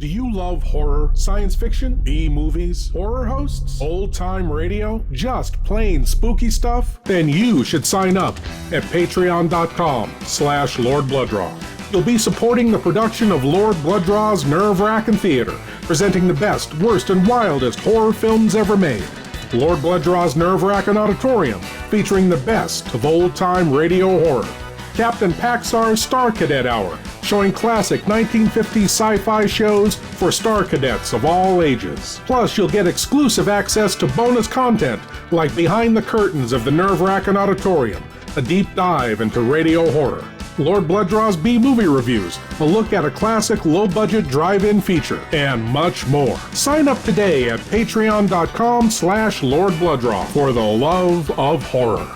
Do you love horror, science fiction, B-movies, horror hosts, old-time radio, just plain spooky stuff? Then you should sign up at patreon.com/Lord Blood-Rah. You'll be supporting the production of Lord Blood-Rah's Wrackin Theater, presenting the best, worst, and wildest horror films ever made. Lord Blood-Rah's Wrackin Auditorium, featuring the best of old-time radio horror. Captain Paxar's Star Cadet Hour, showing classic 1950s sci-fi shows for Star Cadets of all ages. Plus, you'll get exclusive access to bonus content like Behind the Curtains of the Wrackin Auditorium, a deep dive into radio horror, Lord Blood-Rah's B-movie reviews, a look at a classic low-budget drive-in feature, and much more. Sign up today at patreon.com/Lord Blood-Rah for the love of horror.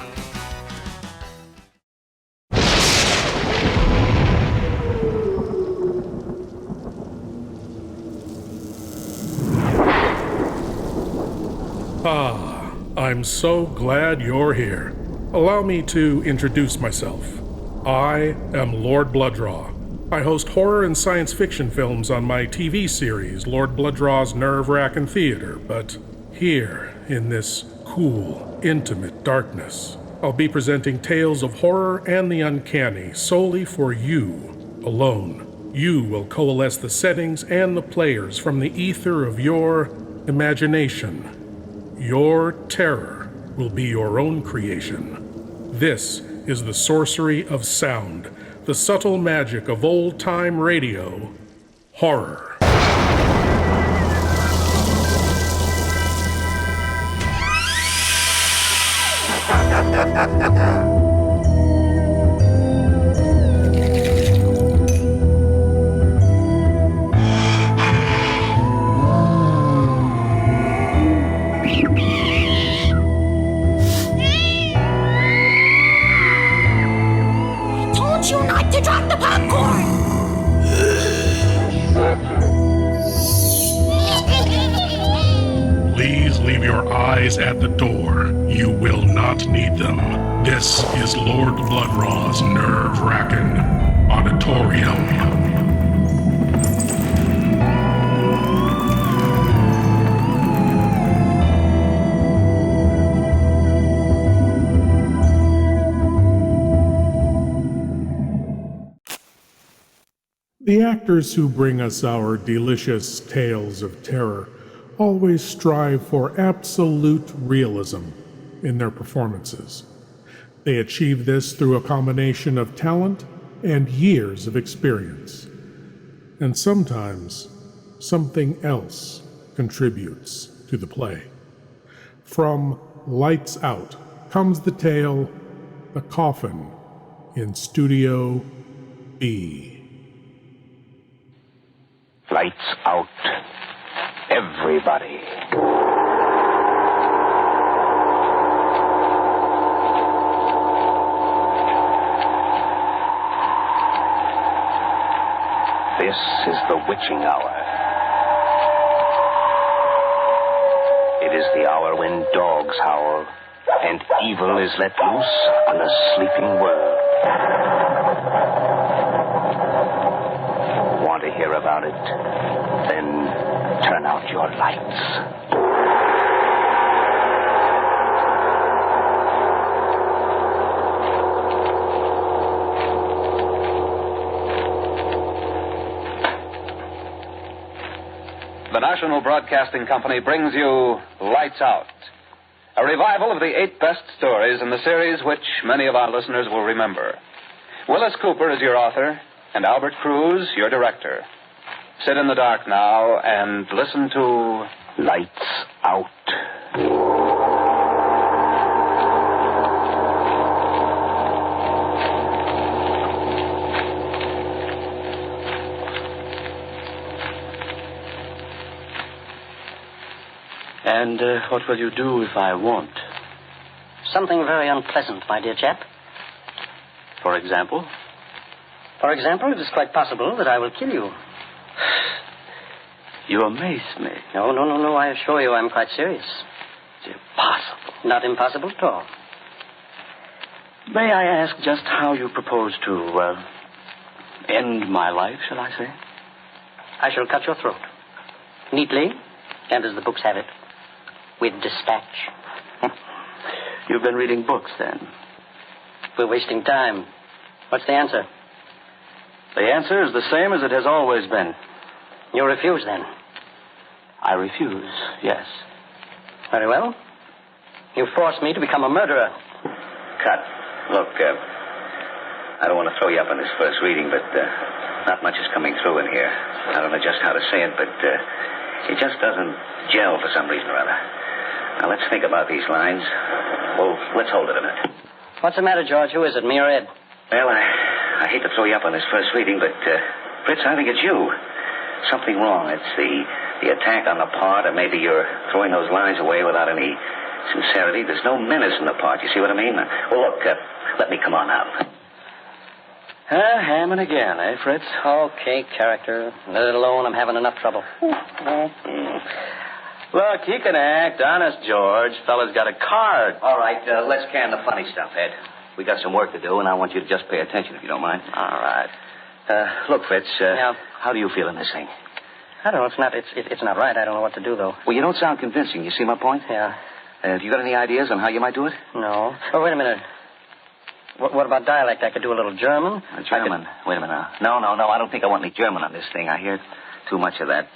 I'm so glad you're here. Allow me to introduce myself. I am Lord Blood-Rah. I host horror and science fiction films on my TV series, Lord Blood-Rah's Wrackin Theater, but here, in this cool, intimate darkness, I'll be presenting tales of horror and the uncanny solely for you alone. You will coalesce the settings and the players from the ether of your imagination. Your terror will be your own creation. This is the sorcery of sound, the subtle magic of old-time radio, horror. At the door. You will not need them. This is Lord Blood-Rah's Wrackin Auditorium. The actors who bring us our delicious tales of terror always strive for absolute realism in their performances. They achieve this through a combination of talent and years of experience. And sometimes, something else contributes to the play. From Lights Out comes the tale, The Coffin, in Studio B. Lights out. Everybody. This is the witching hour. It is the hour when dogs howl and evil is let loose on a sleeping world. Want to hear about it? Then turn out your lights. The National Broadcasting Company brings you Lights Out, a revival of the 8 best stories in the series which many of our listeners will remember. Willis Cooper is your author, and Albert Cruz your director. Sit in the dark now and listen to Lights Out. And what will you do if I won't? Something very unpleasant, my dear chap. For example? For example, it is quite possible that I will kill you. You amaze me. No. I assure you I'm quite serious. It's impossible. Not impossible at all. May I ask just how you propose to, end my life, shall I say? I shall cut your throat. Neatly, and as the books have it, with dispatch. You've been reading books, then? We're wasting time. What's the answer? The answer is the same as it has always been. You refuse, then? I refuse, yes. Very well. You forced me to become a murderer. Cut. Look, I don't want to throw you up on this first reading, but not much is coming through in here. I don't know just how to say it, but it just doesn't gel for some reason or other. Now, let's think about these lines. Well, let's hold it a minute. What's the matter, George? Who is it, me or Ed? Well, I hate to throw you up on this first reading, but, Fritz, I think it's you. Something wrong. It's the attack on the part, or maybe you're throwing those lines away without any sincerity. There's no menace in the part. You see what I mean? Well, look, let me come on out. Hammond again, eh, Fritz? Okay, character. Let it alone. I'm having enough trouble. Look, he can act. Honest, George. Fella's got a card. All right, let's can the funny stuff, Ed. We got some work to do, and I want you to just pay attention, if you don't mind. All right. Look, Fritz, Yeah. How do you feel in this thing? I don't know. It's not right. I don't know what to do, though. Well, you don't sound convincing. You see my point? Yeah. Have you got any ideas on how you might do it? No. Oh, wait a minute. What about dialect? I could do a little German. German? Wait a minute now. No. I don't think I want any German on this thing. I hear too much of that.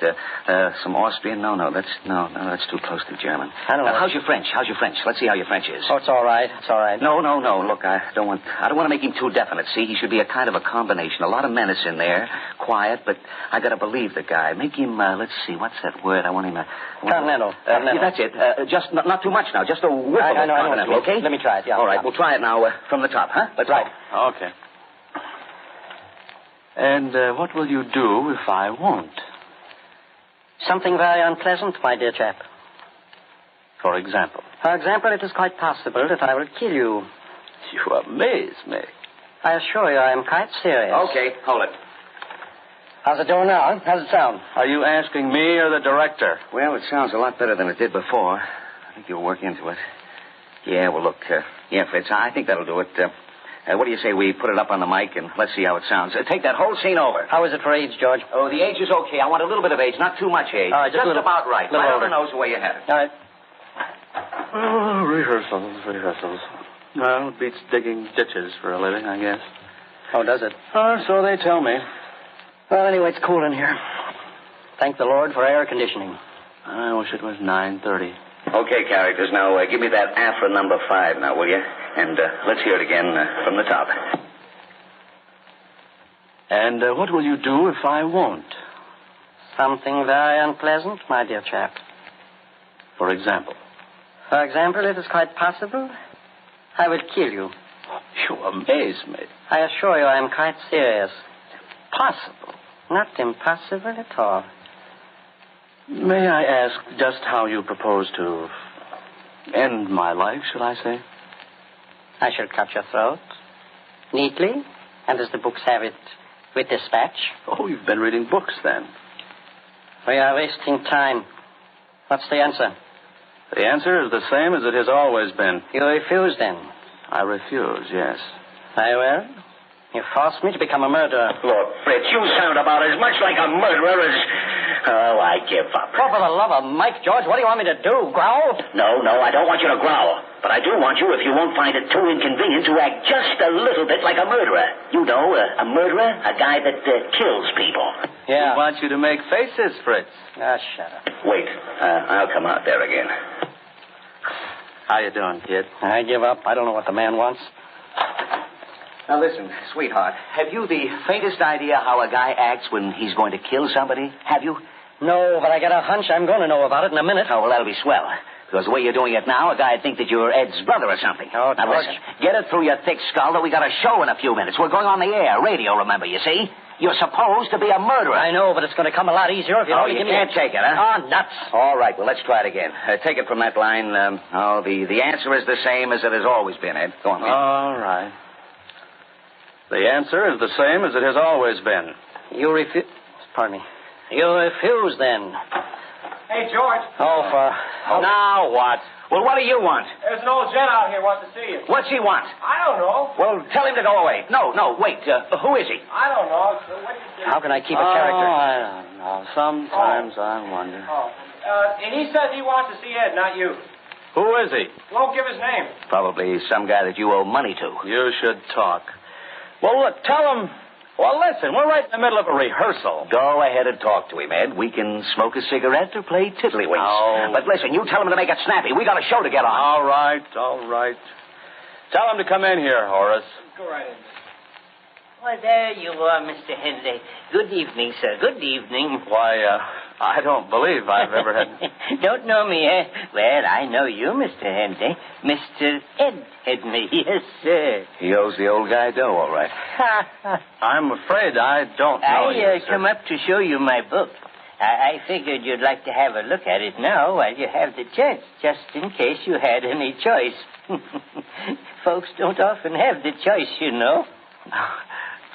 Some Austrian? No, that's too close to German. I don't know. How's your French? Let's see how your French is. Oh, it's all right. It's all right. No. Look, I don't want to make him too definite. See, he should be a kind of a combination. A lot of menace in there, quiet, but I got to believe the guy. Make him. Let's see, what's that word? I want him. Continental. Yeah, that's it. Just not too much now. Just a whiff of it. Continental, okay? Let me try it. Yeah. All right, yeah. we'll try it now from the top, huh? Let's right. go. Okay. And what will you do if I won't? Something very unpleasant, my dear chap. For example? For example, it is quite possible that I will kill you. You amaze me. I assure you I am quite serious. Okay, hold it. How's it doing now? How's it sound? Are you asking me or the director? Well, it sounds a lot better than it did before. I think you'll work into it. Yeah, well, look, Fritz, I think that'll do it. What do you say we put it up on the mic and let's see how it sounds? Take that whole scene over. How is it for age, George? Oh, the age is okay. I want a little bit of age, not too much age. All right, just about right. Little Right older. on the nose the way you have it. All right. Oh, rehearsals. Well, it beats digging ditches for a living, I guess. Oh, does it? So they tell me. Well, anyway, it's cool in here. Thank the Lord for air conditioning. I wish it was 9:30. Okay, characters. Now, give me that Afra number 5 now, will you? And let's hear it again from the top. And what will you do if I won't? Something very unpleasant, my dear chap. For example? For example, it is quite possible I will kill you. You amaze me. I assure you I am quite serious. Possible. Not impossible at all. May I ask just how you propose to end my life, shall I say? I shall cut your throat. Neatly, and as the books have it, with dispatch. Oh, you've been reading books, then. We are wasting time. What's the answer? The answer is the same as it has always been. You refuse, then? I refuse, yes. Very well. You forced me to become a murderer. Look, Fritz, you sound about as much like a murderer as... Oh, I give up. Oh, for the love of Mike, George, what do you want me to do? Growl? No, I don't want you to growl. But I do want you, if you won't find it too inconvenient, to act just a little bit like a murderer. You know, a murderer, a guy that kills people. Yeah. I want you to make faces, Fritz. Shut up. Wait, I'll come out there again. How you doing, kid? I give up. I don't know what the man wants. Now, listen, sweetheart, have you the faintest idea how a guy acts when he's going to kill somebody? Have you? No, but I got a hunch I'm going to know about it in a minute. Oh, well, that'll be swell. Because the way you're doing it now, a guy'd think that you're Ed's brother or something. Oh, now, George. listen, get it through your thick skull that we got a show in a few minutes. We're going on the air, radio, remember, you see? You're supposed to be a murderer. I know, but it's going to come a lot easier if you Oh, only you give me... can't take it, huh? Oh, nuts. All right, well, let's try it again. Take it from that line. The answer is the same as it has always been, Ed. Go on, man. All right. The answer is the same as it has always been. You refuse... Pardon me. You refuse, then. Hey, George. Oh, for... Now what? Well, what do you want? There's an old gent out here wants to see you. What's he want? I don't know. Well, tell him to go away. No, wait. Who is he? I don't know. So what do you think? How can I keep a character? I don't know. Sometimes I wonder. And he says he wants to see Ed, not you. Who is he? Won't give his name. Probably some guy that you owe money to. You should talk. Well, look, tell him. Well, listen, we're right in the middle of a rehearsal. Go ahead and talk to him, Ed. We can smoke a cigarette or play tiddlywinks. Oh. But listen, you tell him to make it snappy. We got a show to get on. All right. Tell him to come in here, Horace. Go right in. Why, there you are, Mr. Henley. Good evening, sir. Good evening. Why, I don't believe I've ever had... Don't know me, eh? Well, I know you, Mr. Henley. Mr. Ed Henley, yes, sir. He owes the old guy dough, all right. I'm afraid I don't know you, I sir. come up to show you my book. I figured you'd like to have a look at it now while you have the chance, just in case you had any choice. Folks don't often have the choice, you know.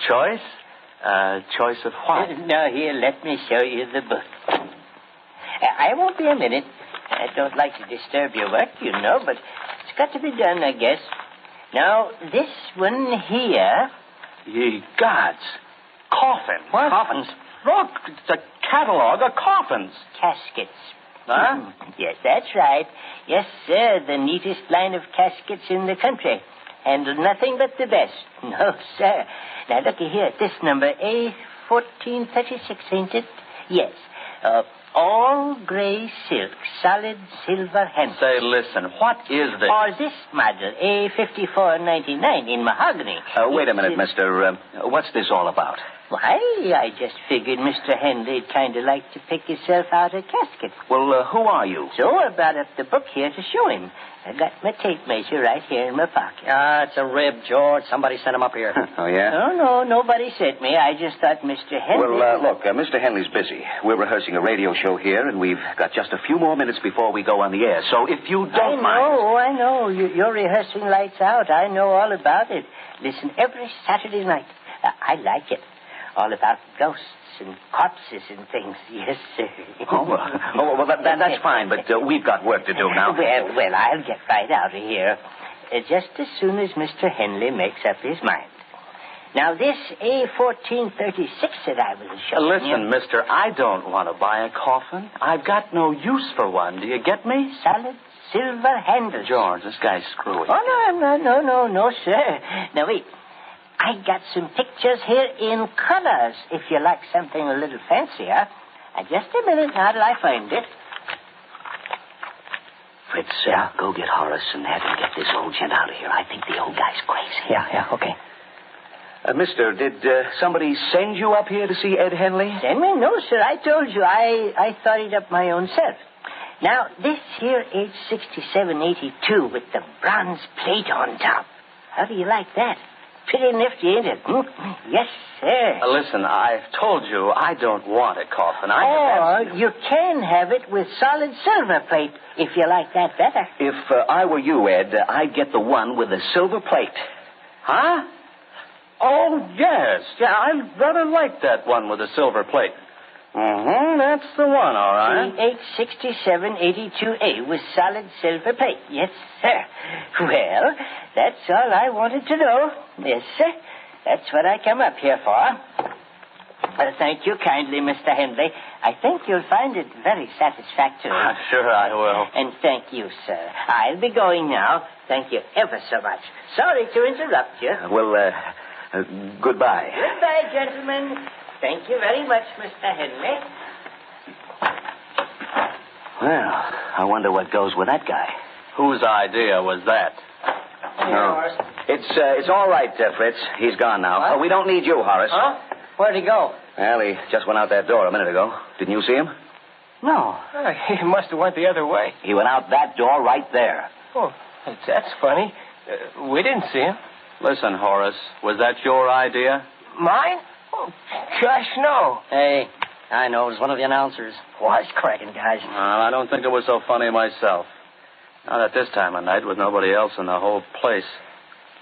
Choice? Choice of what? Now, here, let me show you the book. I won't be a minute. I don't like to disturb your work, you know, but it's got to be done, I guess. Now, this one here... Ye gods. Coffin. What? Coffins? Look, it's a catalogue of coffins. Caskets. Huh? Yes, that's right. Yes, sir, the neatest line of caskets in the country. Handle nothing but the best. No, sir. Now, looky here. This number, A1436, ain't it? Yes. All gray silk, solid silver handle. Say, listen, what is this? Or this model, A5499 in mahogany. Wait a minute, mister. What's this all about? Why, I just figured Mr. Henley'd kind of like to pick himself out a casket. Well, who are you? So I brought up the book here to show him. I got my tape measure right here in my pocket. It's a rib, George. Somebody sent him up here. Oh, yeah? No, nobody sent me. I just thought Mr. Henley... Well, look, Mr. Henley's busy. We're rehearsing a radio show here, and we've got just a few more minutes before we go on the air. So if you don't mind... I know. You're rehearsing lights out. I know all about it. Listen, every Saturday night. I like it. All about ghosts and corpses and things. Yes, sir. Well, that's fine, but we've got work to do now. Well, I'll get right out of here. Just as soon as Mr. Henley makes up his mind. Now, this A1436 that I was showing Listen, you... mister, I don't want to buy a coffin. I've got no use for one. Do you get me? Solid silver handle. George, this guy's screwy. Oh, no, sir. Now, wait. I got some pictures here in colors, if you like something a little fancier. Just a minute now till I find it. Fritz, go get Horace and have him get this old gent out of here. I think the old guy's crazy. Yeah, okay. Mister, did somebody send you up here to see Ed Henley? Send me? No, sir. I told you. I thought it up my own self. Now, this here age 6782 with the bronze plate on top. How do you like that? Pretty nifty, ain't it? Yes, sir. Listen, I've told you I don't want a coffin. You can have it with solid silver plate, if you like that better. If I were you, Ed, I'd get the one with the silver plate. Huh? Oh, yes. Yeah, I'd rather like that one with the silver plate. Mm-hmm, that's the one, all right. CH6782A with solid silver plate. Yes, sir. Well, that's all I wanted to know. Yes, sir. That's what I come up here for. Thank you kindly, Mr. Henley. I think you'll find it very satisfactory. Sure I will. And thank you, sir. I'll be going now. Thank you ever so much. Sorry to interrupt you. Goodbye. Goodbye, gentlemen. Thank you very much, Mr. Henley. Well, I wonder what goes with that guy. Whose idea was that? No. It's all right, Fritz. He's gone now. We don't need you, Horace. Huh? Where'd he go? Well, he just went out that door a minute ago. Didn't you see him? No. He must have went the other way. He went out that door right there. Oh, that's funny. We didn't see him. Listen, Horace, was that your idea? Mine? Oh, gosh, no. Hey, I know. It was one of the announcers. Wise cracking, guys. I don't think it was so funny myself. Not at this time of night with nobody else in the whole place.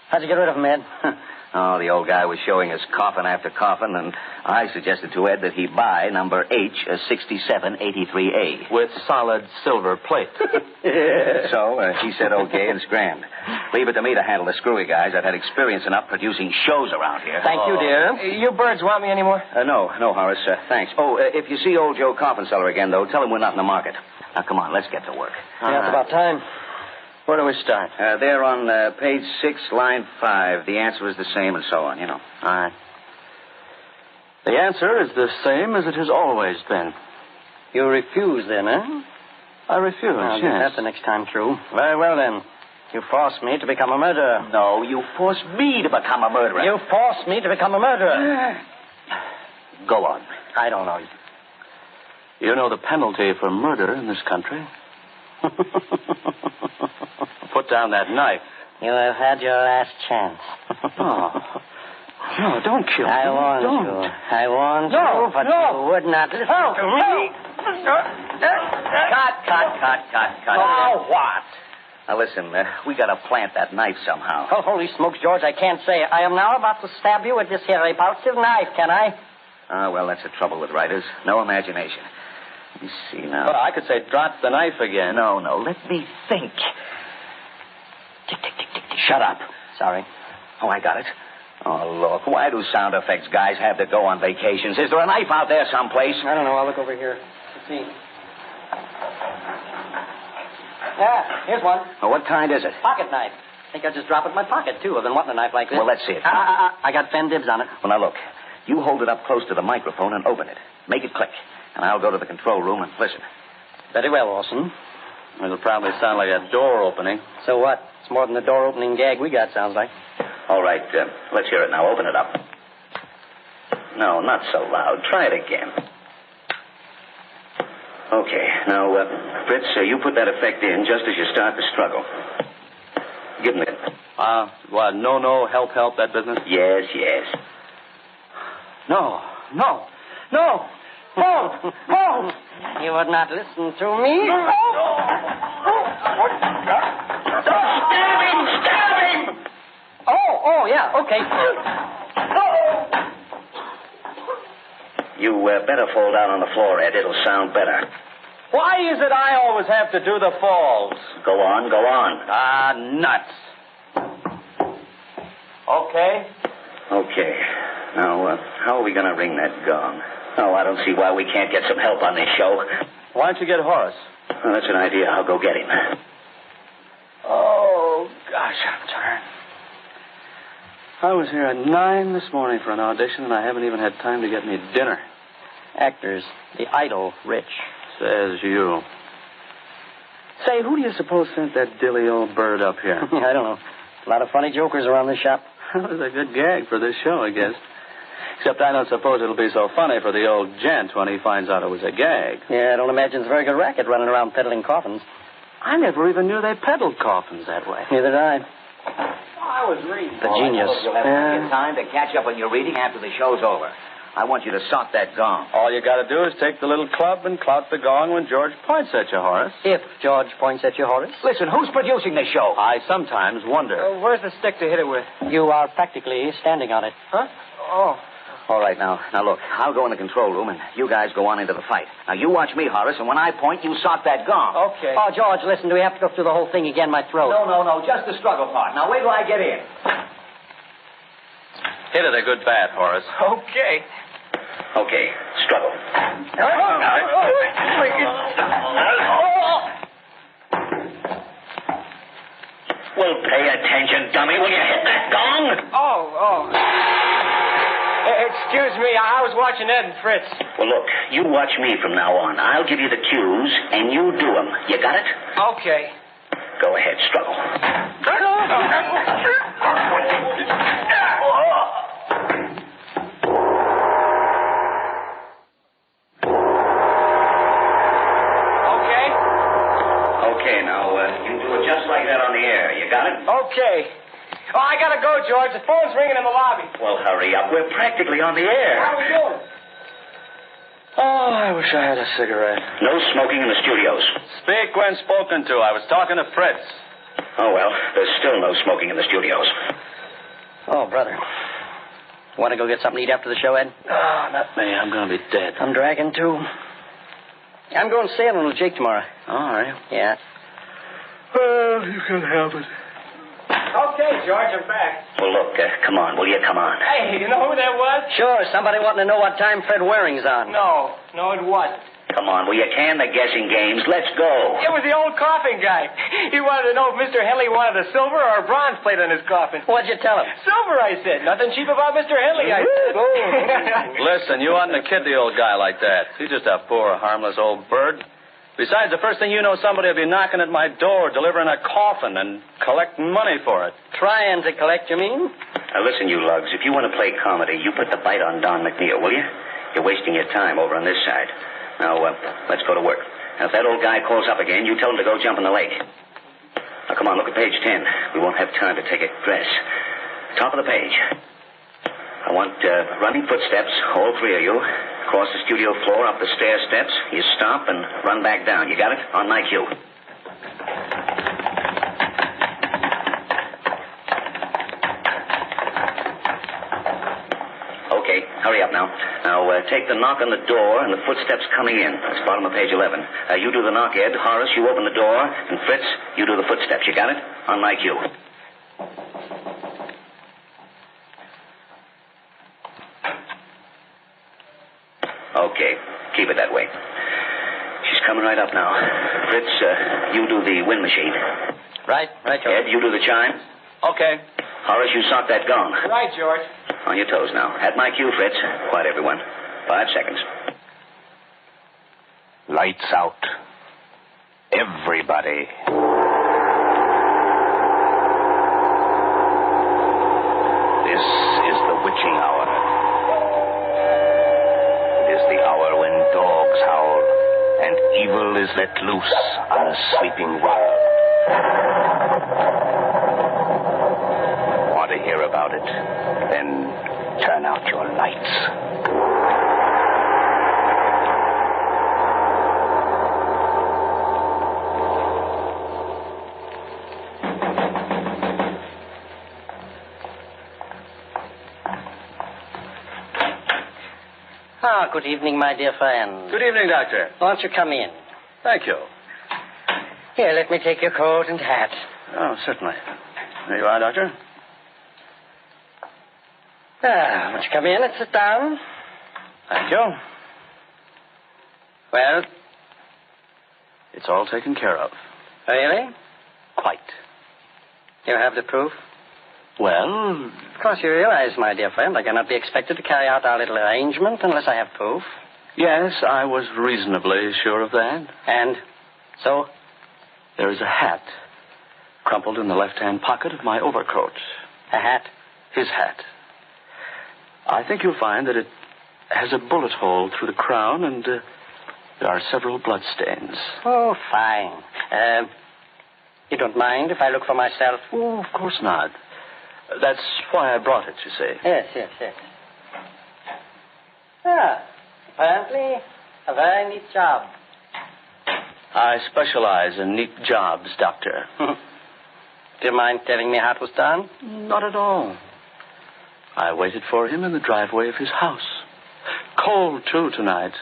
How'd you get rid of him, Ed? Oh, the old guy was showing us coffin after coffin, and I suggested to Ed that he buy number H6783A. With solid silver plate. So he said okay and scrammed. Leave it to me to handle the screwy guys. I've had experience enough producing shows around here. Thank you, dear. You birds want me anymore? No, Horace. Thanks. Oh, if you see old Joe Coffin Cellar again, though, tell him we're not in the market. Now, come on, let's get to work. Yeah, it's about time. Where do we start? There on page 6, line 5. The answer is the same and so on, you know. All right. The answer is the same as it has always been. You refuse, then, huh? I refuse, I'll yes. get that the next time through. Very well, then. You forced me to become a murderer. No, you forced me to become a murderer. You forced me to become a murderer. Go on. I don't know. You know the penalty for murder in this country? Put down that knife. You have had your last chance. Oh. No, don't kill me. I warned don't. you. I warned you, but you would not listen to me. Cut. Oh, what? Now, listen, we got to plant that knife somehow. Oh, holy smokes, George, I can't say. I am now about to stab you with this here repulsive knife, can I? Well, that's the trouble with writers. No imagination. Let me see now. Well, I could say drop the knife again. No, let me think. Tick, tick, tick, tick, tick. Shut up. Sorry. Oh, I got it. Oh, look, why do sound effects guys have to go on vacations? Is there a knife out there someplace? I don't know. I'll look over here. Let's see. Yeah, here's one. Well, what kind is it? Pocket knife. I think I'll just drop it in my pocket, too. I've been wanting a knife like this. Well, let's see it. I got 10 dibs on it. Well, now, look. You hold it up close to the microphone and open it. Make it click. And I'll go to the control room and listen. Very well, Orson. It'll probably sound like a door opening. So what? It's more than the door-opening gag we got, sounds like. All right, let's hear it now. Open it up. No, not so loud. Try it again. Okay. Now, Fritz, you put that effect in just as you start the struggle. Give me it. What? No, help, that business? Yes. No. You would not listen to me? Stab him! Oh, yeah, okay. You better fall down on the floor, Ed. It'll sound better. Why is it I always have to do the falls? Go on. Nuts. Okay. Okay. Now, how are we going to ring that gong? Oh, I don't see why we can't get some help on this show. Why don't you get Horace? Well, that's an idea. I'll go get him. Oh, gosh, I'm tired. I was here at 9 this morning for an audition, and I haven't even had time to get me dinner. Actors, the idle rich. Says you. Say, who do you suppose sent that dilly old bird up here? I don't know. A lot of funny jokers around this shop. That was a good gag for this show, I guess. Except I don't suppose it'll be so funny for the old gent when he finds out it was a gag. Yeah, I don't imagine it's a very good racket running around peddling coffins. I never even knew they peddled coffins that way. Neither did I. I was reading. The genius. You'll have plenty of time to catch up on your reading after the show's over. I want you to sock that gong. All you got to do is take the little club and clout the gong when George points at you, Horace. If George points at you, Horace. Listen, who's producing this show? I sometimes wonder. Where's the stick to hit it with? You are practically standing on it. Huh? Oh. All right, now look, I'll go in the control room, and you guys go on into the fight. Now, you watch me, Horace, and when I point, you sock that gong. Okay. Oh, George, listen, do we have to go through the whole thing again? My throat. No, just the struggle part. Now, wait till I get in. Hit it a good bat, Horace. Okay. Okay, struggle. Well, pay attention, dummy. Will you hit that gong? Oh. Excuse me, I was watching Ed and Fritz. Well, look, you watch me from now on. I'll give you the cues, and you do them. You got it? Okay. Go ahead, struggle. Okay, now, you do it just like that on the air. You got it? Okay. Oh, I gotta go, George. The phone's ringing in the lobby. Well, hurry up. We're practically on the air. How are we doing? Oh, I wish I had a cigarette. No smoking in the studios. Speak when spoken to. I was talking to Fritz. Oh, well, there's still no smoking in the studios. Oh, brother. Want to go get something to eat after the show, Ed? Oh, not me. I'm going to be dead. I'm dragging, too. I'm going sailing with Jake tomorrow. Oh, are you? Yeah. Well, you can have it. Okay, George, I'm back. Well, look, come on, will you? Come on. Hey, you know who that was? Sure, somebody wanting to know what time Fred Waring's on. No, it wasn't. Come on, will you? Can the guessing games? Let's go. It was the old Coffin guy. He wanted to know if Mr. Henley wanted a silver or a bronze plate on his coffin. What'd you tell him? Silver, I said. Nothing cheap about Mr. Henley, I said. Listen, you oughtn't to kid the old guy like that. He's just a poor, harmless old bird. Besides, the first thing you know, somebody will be knocking at my door, delivering a coffin, and collecting money for it. Trying to collect, you mean? Now, listen, you lugs. If you want to play comedy, you put the bite on Don McNeil, will you? You're wasting your time over on this side. Now, let's go to work. Now, if that old guy calls up again, you tell him to go jump in the lake. Now, come on, look at page 10. We won't have time to take a dress. Top of the page. I want running footsteps, all three of you. Across the studio floor, up the stair steps. You stop and run back down. You got it? On my cue. Okay, hurry up now. Now, take the knock on the door and the footsteps coming in. That's bottom of page 11. You do the knock, Ed. Horace, you open the door. And Fritz, you do the footsteps. You got it? On my cue. Okay, keep it that way. She's coming right up now. Fritz, you do the wind machine. Right, George. Ed, you do the chime. Okay. Horace, you sock that gong. Right, George. On your toes now. At my cue, Fritz. Quiet, everyone. 5 seconds. Lights out. Everybody. This is the witching hour. It is the hour when dogs howl and evil is let loose on a sleeping world. Want to hear about it? Then turn out your lights. Good evening, my dear friend. Good evening, Doctor. Won't you come in? Thank you. Here, let me take your coat and hat. Oh, certainly. There you are, Doctor. Won't you come in and sit down? Thank you. Well? It's all taken care of. Really? Quite. You have the proof? Well, Of course, you realize, my dear friend, I cannot be expected to carry out our little arrangement unless I have proof. yes, I was reasonably sure of that. And so? There is a hat crumpled in the left-hand pocket of my overcoat. A hat? His hat. I think you'll find that it has a bullet hole through the crown, and there are several bloodstains. Oh, fine. You don't mind if I look for myself? Oh, of course not. That's why I brought it, you see. Yes. Apparently a very neat job. I specialize in neat jobs, Doctor. Do you mind telling me how it was done? Not at all. I waited for him in the driveway of his house. Cold, too, tonight.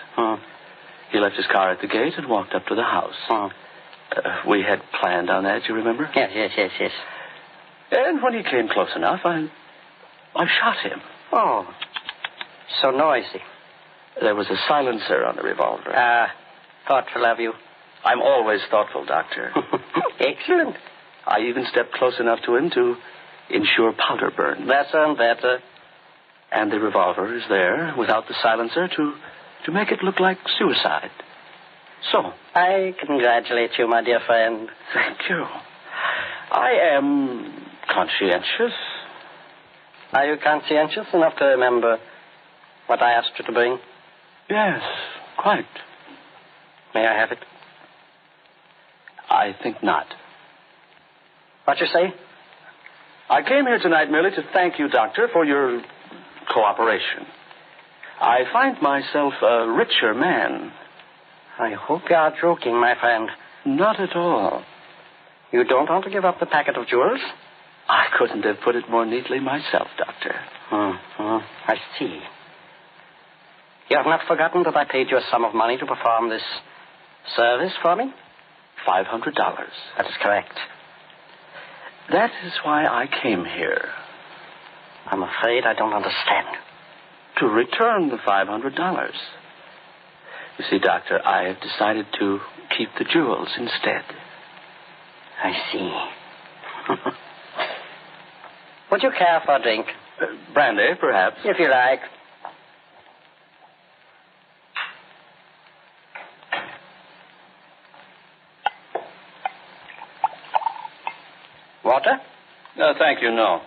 He left his car at the gate and walked up to the house. We had planned on that, you remember? Yes. And when he came close enough, I shot him. Oh, so noisy. There was a silencer on the revolver. Thoughtful of you. I'm always thoughtful, Doctor. Excellent. I even stepped close enough to him to ensure powder burn. Better and better. And the revolver is there, without the silencer, to make it look like suicide. So. I congratulate you, my dear friend. Thank you. I am conscientious. Are you conscientious enough to remember what I asked you to bring? Yes, quite. May I have it? I think not. What you say? I came here tonight merely to thank you, Doctor, for your cooperation. I find myself a richer man. I hope you are joking, my friend. Not at all. You don't want to give up the packet of jewels? I couldn't have put it more neatly myself, Doctor. I see. You have not forgotten that I paid you a sum of money to perform this service for me? $500. That is correct. That is why I came here. I'm afraid I don't understand. To return the $500. You see, Doctor, I have decided to keep the jewels instead. I see. Would you care for a drink? Brandy, perhaps. If you like. Water? No, thank you, no.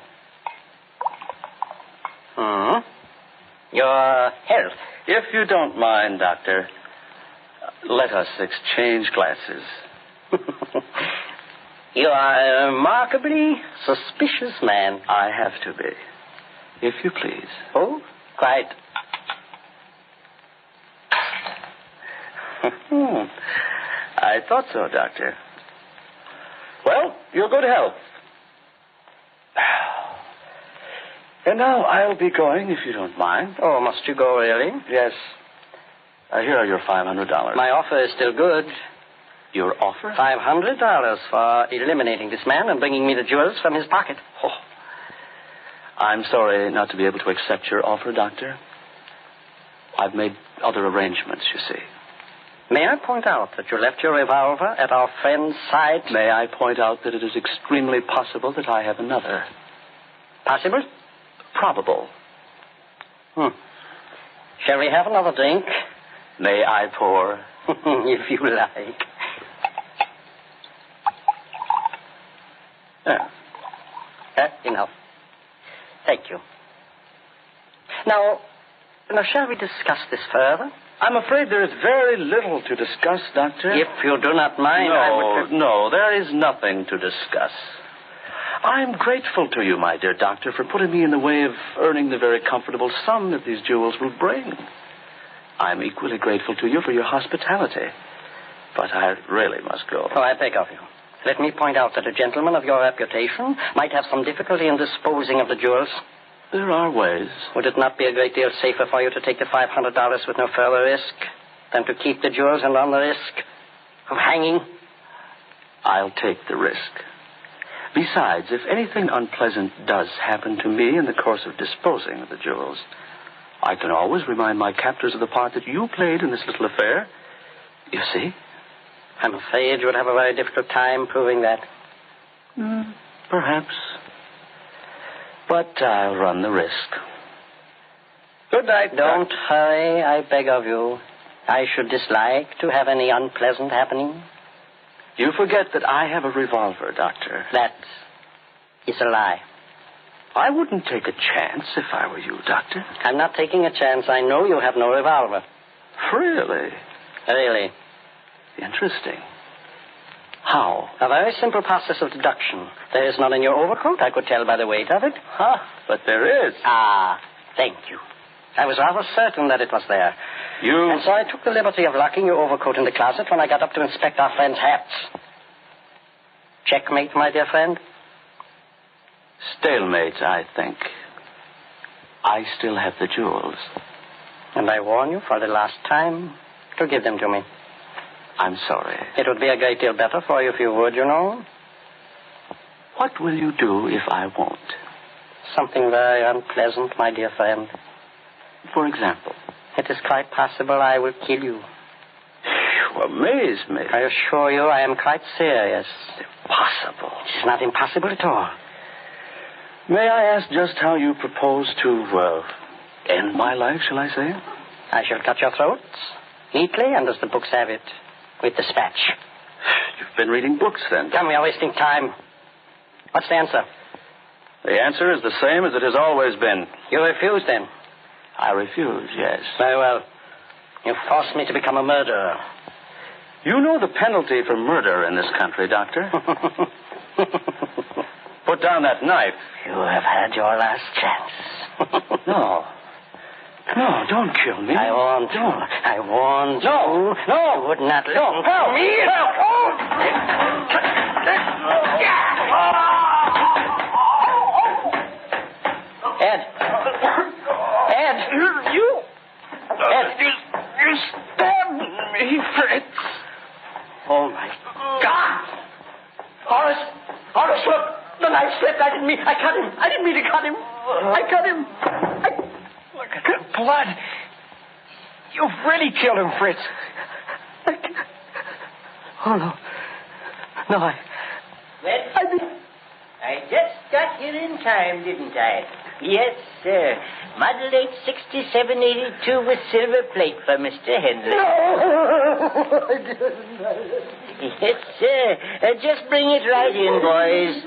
Your health. If you don't mind, Doctor, let us exchange glasses. You are a remarkably suspicious man. I have to be. If you please. Oh, quite. I thought so, Doctor. Well, your good health. And now I'll be going, if you don't mind. Oh, must you go, really? Yes. Here are your $500. My offer is still good. Your offer? $500 for eliminating this man and bringing me the jewels from his pocket. Oh. I'm sorry not to be able to accept your offer, Doctor. I've made other arrangements, you see. May I point out that you left your revolver at our friend's side? May I point out that it is extremely possible that I have another? Possible? Probable. Shall we have another drink? May I pour? If you like. Enough. Thank you. Now, shall we discuss this further? I'm afraid there is very little to discuss, Doctor. If you do not mind, No, there is nothing to discuss. I'm grateful to you, my dear Doctor, for putting me in the way of earning the very comfortable sum that these jewels will bring. I'm equally grateful to you for your hospitality. But I really must go. Oh, I beg of you. Let me point out that a gentleman of your reputation might have some difficulty in disposing of the jewels. There are ways. Would it not be a great deal safer for you to take the $500 with no further risk than to keep the jewels and run the risk of hanging? I'll take the risk. Besides, if anything unpleasant does happen to me in the course of disposing of the jewels, I can always remind my captors of the part that you played in this little affair. You see? I'm afraid you would have a very difficult time proving that. Perhaps. But I'll run the risk. Good night. Don't hurry, I beg of you. I should dislike to have any unpleasant happening. You forget that I have a revolver, Doctor. That is a lie. I wouldn't take a chance if I were you, Doctor. I'm not taking a chance. I know you have no revolver. Really? Really. Interesting. How? A very simple process of deduction. There is none in your overcoat. I could tell by the weight of it. But there is. Thank you. I was rather certain that it was there. You... And so I took the liberty of locking your overcoat in the closet when I got up to inspect our friend's hats. Checkmate, my dear friend. Stalemate, I think. I still have the jewels. And I warn you for the last time to give them to me. I'm sorry. It would be a great deal better for you if you would, you know. What will you do if I won't? Something very unpleasant, my dear friend. For example? It is quite possible I will kill you. You amaze me. I assure you I am quite serious. Impossible. It is not impossible at all. May I ask just how you propose to, end my life, shall I say? I shall cut your throats, neatly and as the books have it, with dispatch. You've been reading books, then. Come, we are wasting time. What's the answer? The answer is the same as it has always been. You refuse, then? I refuse, yes. Very well. You forced me to become a murderer. You know the penalty for murder in this country, Doctor. Put down that knife. You have had your last chance. No. No, don't kill me. I warned you. I warned you. No. You would not listen to me. Ed! You stabbed me, Fritz. Oh, my God! Horace, look! The knife slipped. I didn't mean to cut him. I cut him. Look at the blood. You've really killed him, Fritz. Oh, no. No, Well, I just got here in time, didn't I? Yes, sir. Model 86782 with silver plate for Mr. Henley. No, I didn't. Yes, sir. Just bring it right in, boys.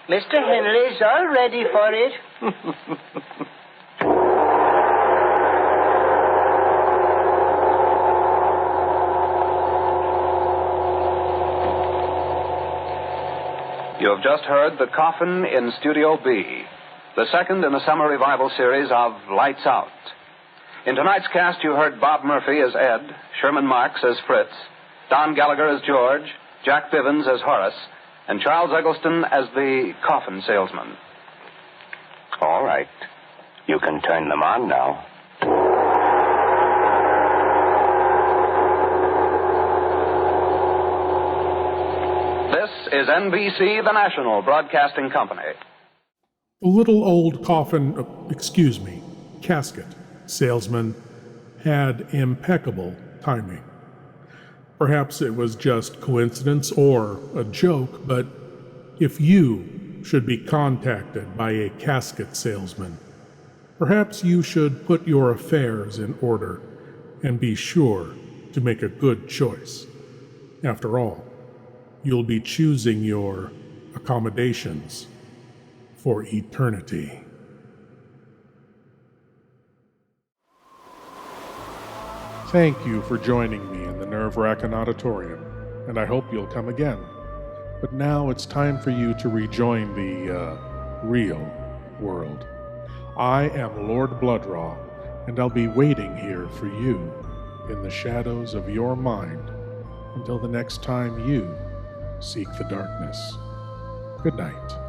Mr. Henley's all ready for it. You have just heard The Coffin in Studio B, the second in the summer revival series of Lights Out. In tonight's cast, you heard Bob Murphy as Ed, Sherman Marks as Fritz, Don Gallagher as George, Jack Bivens as Horace, and Charles Eggleston as the coffin salesman. All right. You can turn them on now. This is NBC, the national broadcasting company. The little old casket salesman had impeccable timing. Perhaps it was just coincidence or a joke, but if you should be contacted by a casket salesman, perhaps you should put your affairs in order and be sure to make a good choice. After all, you'll be choosing your accommodations for eternity. Thank you for joining me in the Nerve-Wrackin Auditorium, and I hope you'll come again. But now it's time for you to rejoin the, real world. I am Lord Blood-Rah, and I'll be waiting here for you in the shadows of your mind until the next time you seek the darkness. Good night.